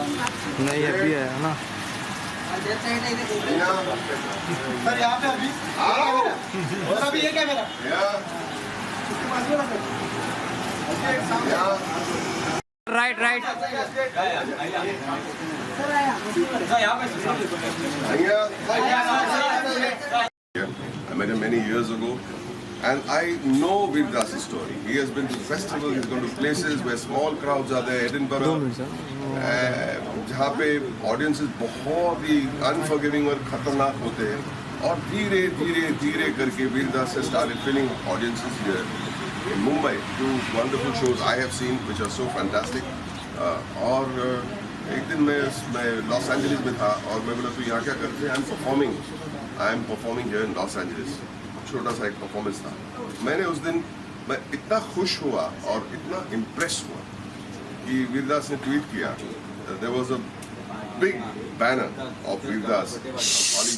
नहीं अभी है ना सर यहाँ पे अभी और अभी ये camera right right I met him many years ago, and I know Veer Das' story. He has been to festivals, he's gone to places where small crowds are there, Edinburgh, जहाँ पे audiences बहुत ही unforgiving और खतरनाक होते हैं, और धीरे धीरे धीरे करके Veer Das has started filling audiences here in Mumbai. Two wonderful shows I have seen, which are so fantastic. और एक दिन मैं लॉस एंजलिस में था और मैं बोला तू यहाँ क्या करते हैं? I am performing here in Los Angeles. छोटा सा एक परफॉर्मेंस था. मैंने उस दिन मैं इतना खुश हुआ और इतना इम्प्रेस हुआ कि वीर दास ने ट्वीट किया. There was a big banner of Vir Das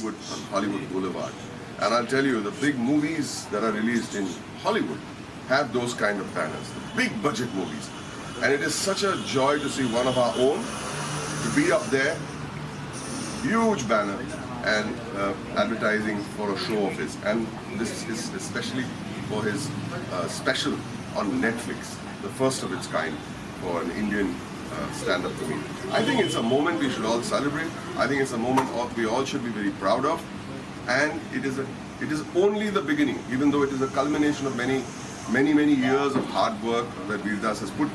on Hollywood Boulevard. And I'll tell you, the big movies that are released in Hollywood have those kind of banners, the big budget movies. And it is such a joy to see one of our own to be up there, huge banner and advertising for a show of his. And this is especially for his special on Netflix, the first of its kind for an Indian stand-up comedian. I think it's a moment we should all celebrate. I think it's a moment we all should be very proud of. And it is only the beginning, even though it is a culmination of many years of hard work that Veer Das has put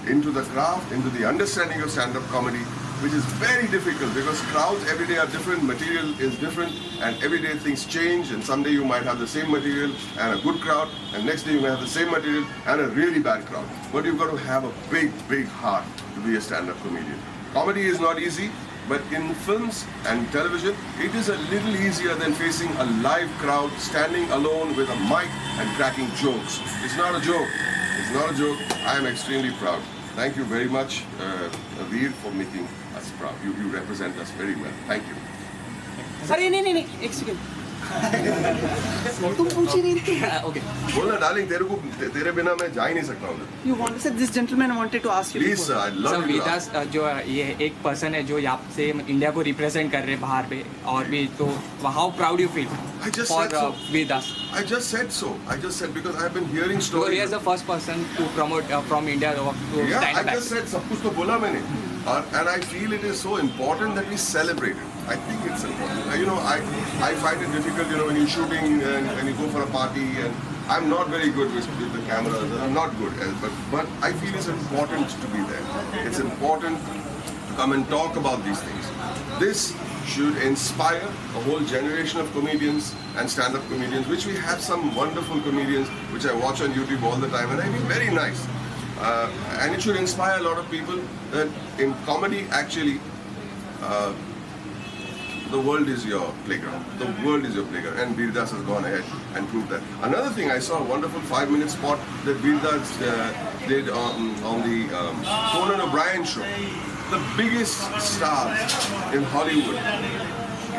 into the craft, into the understanding of stand-up comedy, which is very difficult because crowds every day are different, material is different, and every day things change, and someday you might have the same material and a good crowd, and next day you may have the same material and a really bad crowd. But you've got to have a big heart to be a stand-up comedian. Comedy is not easy, but in films and television, it is a little easier than facing a live crowd, standing alone with a mic and cracking jokes. It's not a joke. It's not a joke. I am extremely proud. Thank you very much, Veer, for making us proud. You represent us very well. Thank you. अरे नहीं एक second तुम पूछ ही नहीं थे. Okay बोलना darling, तेरे बिना मैं जा ही नहीं सकता हूँ. You wanted said this gentleman wanted to ask you. Please sir, I'd love sir you to Veer ask. दास जो ये एक पर्सन है जो यहाँ से इंडिया को रिप्रेजेंट कर रहे हैं बाहर पे और भी, तो how proud you feel I just for said so. Veer Das. I just said so. I just said because I've been hearing So he stories. is the first person to promote from India to Yeah, stand I up. just said सब कुछ तो बोला मैंने. And I feel it is so important that we celebrate it. I think it's important. You know, I find it difficult, you know, when you're shooting and you go for a party, and I'm not very good with the camera. I'm not good, but I feel it's important to be there. It's important to come and talk about these things. This should inspire a whole generation of comedians and stand-up comedians, which we have some wonderful comedians, which I watch on YouTube all the time, and I feel very nice. And it should inspire a lot of people that in comedy, actually, the world is your playground. The world is your playground, and Veer Das has gone ahead and proved that. Another thing, I saw a wonderful 5-minute spot that Veer Das did on the Conan O'Brien show. The biggest stars in Hollywood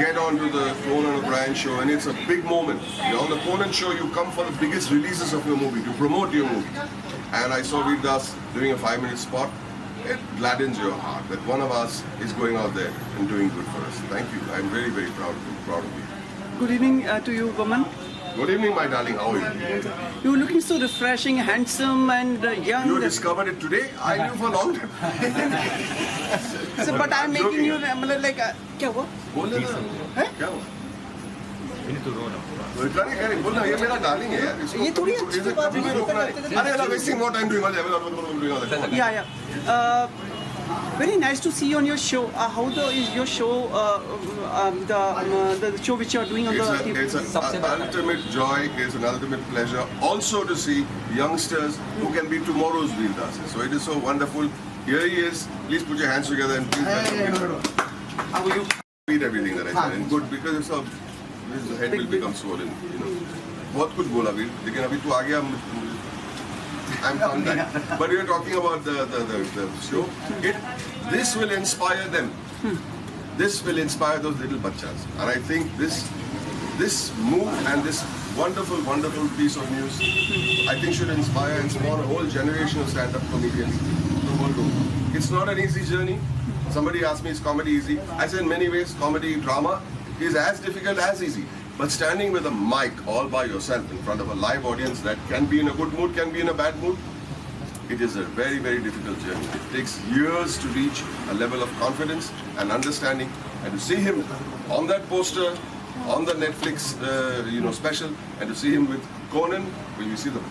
get onto the Conan O'Brien show, and it's a big moment. You know, on the Conan show, you come for the biggest releases of your movie, to promote your movie. And I saw Veer Das doing a 5-minute spot. It gladdens your heart that one of us is going out there and doing good for us. Thank you. I'm very, very proud of you. Good evening to you, woman. Good evening, my darling. How are you? You're looking so refreshing, handsome, and young. You discovered it today? I knew for a long time. So, but I'm making you like क्या हुआ? बोलना ना. हैं? क्या हुआ? करें बोलना, ये मेरा डार्लिंग है यार. ये थोड़ी अच्छी बात है. रोकना नहीं. अरे अल्लाह, wasting more time doing all that. Yeah. Very nice to see you on your show. How is your show? The show which you are doing on the TV? It's an ultimate joy. It's an ultimate pleasure. Also to see youngsters who can be tomorrow's Veer Das. So it is so wonderful. Here he is. Please put your hands together and please How are you? read everything that I said. And good, because it's his head will become swollen. You know. बहुत कुछ बोला वीर, लेकिन अभी तू आ गया. I'm on that. But we are talking about the show. This will inspire them. This will inspire those little bachas. And I think this move and this wonderful piece of news, I think should inspire and spawn a whole generation of stand-up comedians the world over. It's not an easy journey. Somebody asked me, is comedy easy? I said, in many ways, comedy, drama is as difficult as easy. But standing with a mic all by yourself in front of a live audience that can be in a good mood, can be in a bad mood, it is a very, very difficult journey. It takes years to reach a level of confidence and understanding. And to see him on that poster, on the Netflix special, and to see him with Conan, where you see the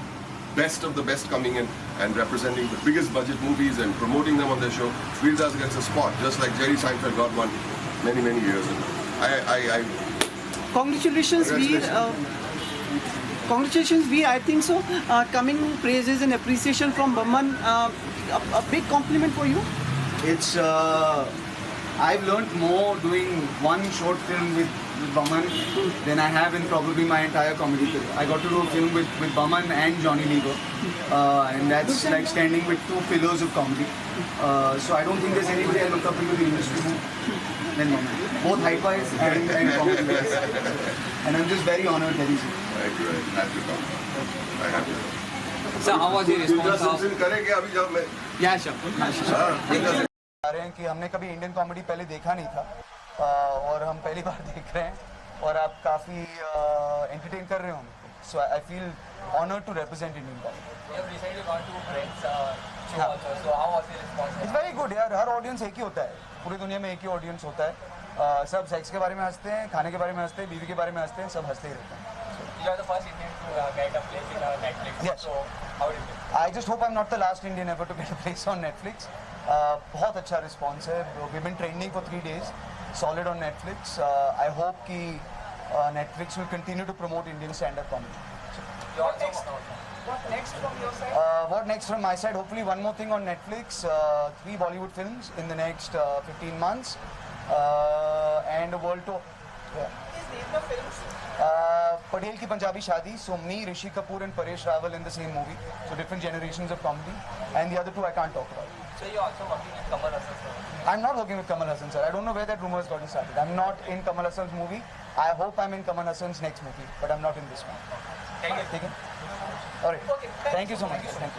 best of the best coming in and representing the biggest budget movies and promoting them on their show, Veer gets a spot, just like Jerry Seinfeld got one many, many years ago. Congratulations, Veer. Congratulations, Veer. I think so. Coming praises and appreciation from Baman. A big compliment for you. It's I've learned more doing one short film with Baman than I have in probably my entire comedy career. I got to do a film with Baman and Johnny Lever, and that's like standing with two pillars of comedy. So I don't think there's anybody I look up into the industry more than Baman. Both high-fives and comedy. And I'm just very honored that he's here. Thank you. I have to come. I have to. So how was your response of? करेंगे अभी जब मैं Yeah, sure. आ रहे हैं कि हमने कभी Indian comedy पहले देखा नहीं था और हम पहली बार देख रहे हैं और आप काफ़ी एंटरटेन कर रहे हो हमको. So I feel honoured to represent Indian comedy. It's very good यार. हर ऑडियंस एक ही होता है, पूरी दुनिया में एक ही ऑडियंस होता है. सब सेक्स के बारे में हंसते हैं, खाने के बारे में हंसते हैं, बीवी के बारे में हंसते हैं, सब हंसते ही रहते हैं. You are the first Indian to get a place in Netflix. Yes. So how is it? I just hope I'm not the last Indian ever to get a place on Netflix. बहुत अच्छा response है. We've been trending for 3 days, solid on Netflix. I hope कि Netflix will continue to promote Indian stand-up comedy. What next from your side? What next from my side? Hopefully one more thing on Netflix. 3 Bollywood films in the next 15 months. And a world tour. Yeah. Please name the films. Padel Ki Punjabi Shadi. So me, Rishi Kapoor and Paresh Rawal in the same movie. So different generations of comedy. And the other 2 I can't talk about. So you're also working with Kamal Hassan sir. I'm not working with Kamal Hassan sir. I don't know where that rumor has gotten started. I'm not in Kamal Hassan's movie. I hope I'm in Kamal Hassan's next movie, but I'm not in this one. Thank you. Okay? All right. Okay, Thank you so much. Thank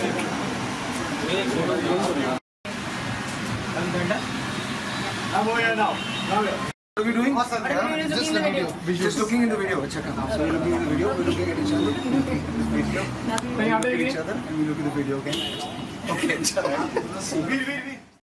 you. What are we doing? Just the video. Just looking in the video. Achha, so we're looking in the video. We're looking at each other. We look at each other and we look at the video again. Okay.